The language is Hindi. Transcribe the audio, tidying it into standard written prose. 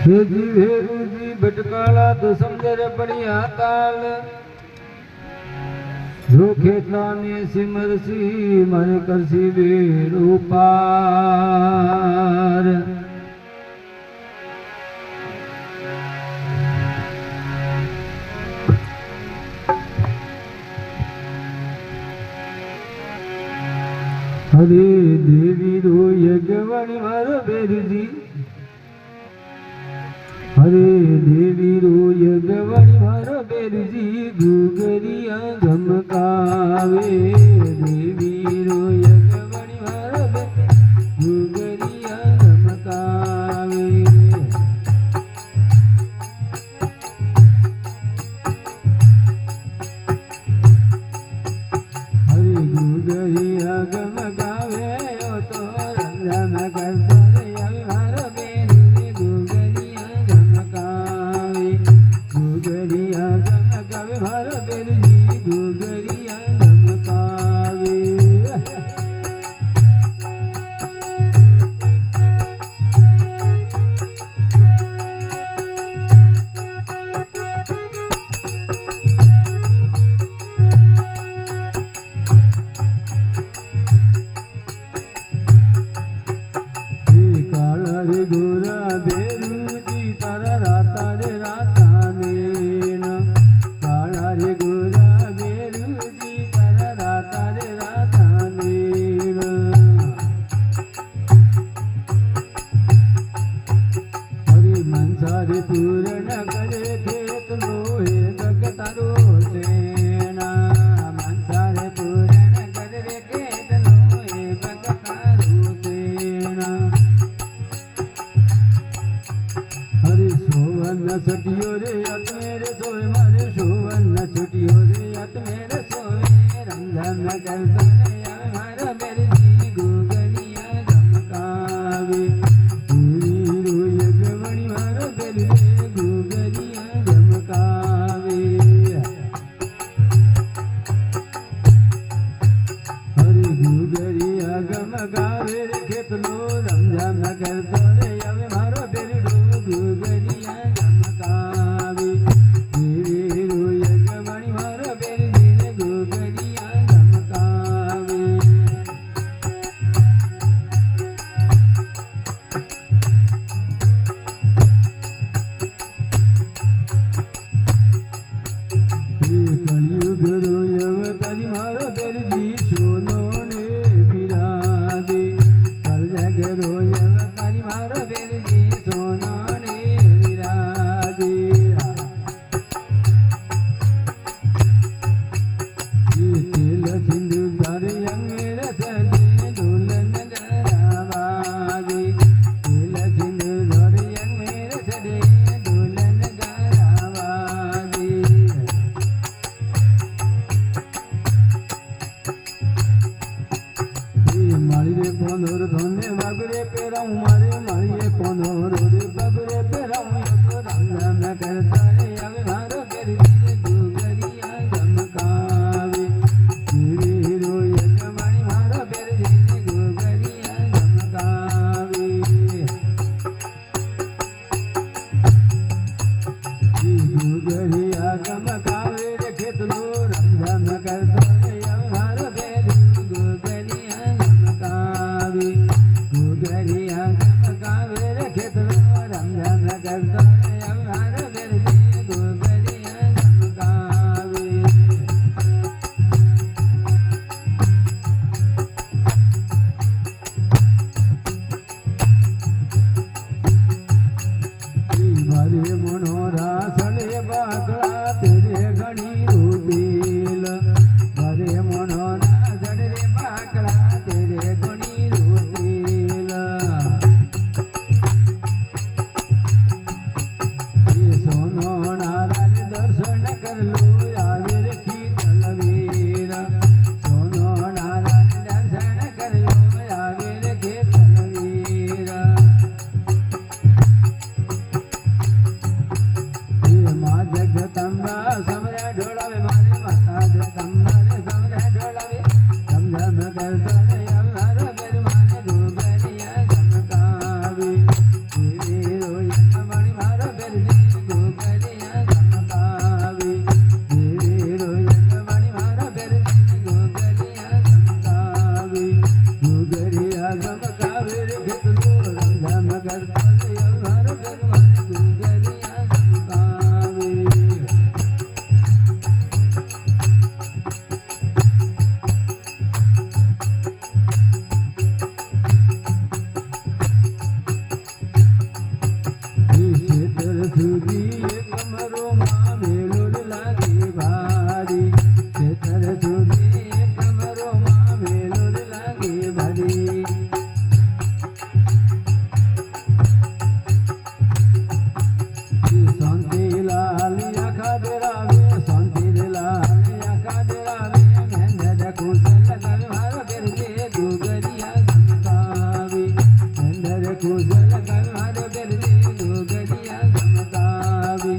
हेजी भेरूजी भटकाला तो समझर बढ़िया ताल जो खेता ने सिमरसी मर करसी बेड़ो पार हरे देवी रो यज्ञवणी मारो बेरजी हरे देवी रो यज्ञवणी मारो बेरजी गुगरिया धमकावे देवी रो यज्ञवणी मारो गुगरिया धमकावे हरे गुगरिया धमकावे ओ तो रंजन करता रे अभी मारो बेरजी गुगरिया धमकावे गुगरिया धमकावे मारो बेरजी गुगरिया धमकावे काला रे गोरा बेरूजी तारा राता रे राता नेना काला रे गोरा बेरूजी तारा राता रे राता नेना हरी मनसा रे पूर्ण करे खेत लोहे जगतारो सेना मनसा रे पूर्ण करे खेत लोहे जगतारो सेना हरे सोवन छटियो रे अत मेरे सोए मारे सोवन छटियो रे अत मेरे सोए रंजन करता रे हमारा मेरे जी गुगलिया धमकावे रो यज्ञवणी मारो बेरी गुगलिया धमकावे हरे गुगलिया धमकावे रे खेतलो रंजन करता रे हमें मारो बेरी गुगरिया धमकावे देवी रो यज्ञवणी मारो बेरी गुगरिया धमकावे कलयुग रो यवतारी मारो बेरी सोनो ने बिरादे कल जग रो यवतारी मारो बेरी सोनो ने बिरादे तेल सिंधु तारे अंगेर सने दुल्हन गराबागे तेल सिंधु तारे अंगेर सने दुल्हन गराबागे मारी रे पनोर धने बाबरे पेरा मारे मारी रे पनोर रे बाबरे पेरा तो रंजन करता रे अबे मारो बेरी गुगरिया धमकावे देवी रो यज्ञवणी मारो बेरी गुगरिया धमकावे गुगरिया धमकावे रे खेतलो रंजन करता रे अबे मारो बेरी गुगरिया धमकावे गुगरिया धमकावे रे खेतलो रंजन करता रे अबे मारो बेरी गुगरिया धमकावे मारे मनोरा सने बाकड़ा तेरे घड़ी रोटेल સરસ્વતી કમરોમાં મેલુર લાગે ભરી શાંતિ લાલ આખા દેરાવે શાંતિ લાલ આખા દેરાવે મેંદર કુશલ કરવાર કરજે દુગરિયા ગમતાવે મેંદર કુશલ કરવાર કરજે દુગરિયા ગમતાવે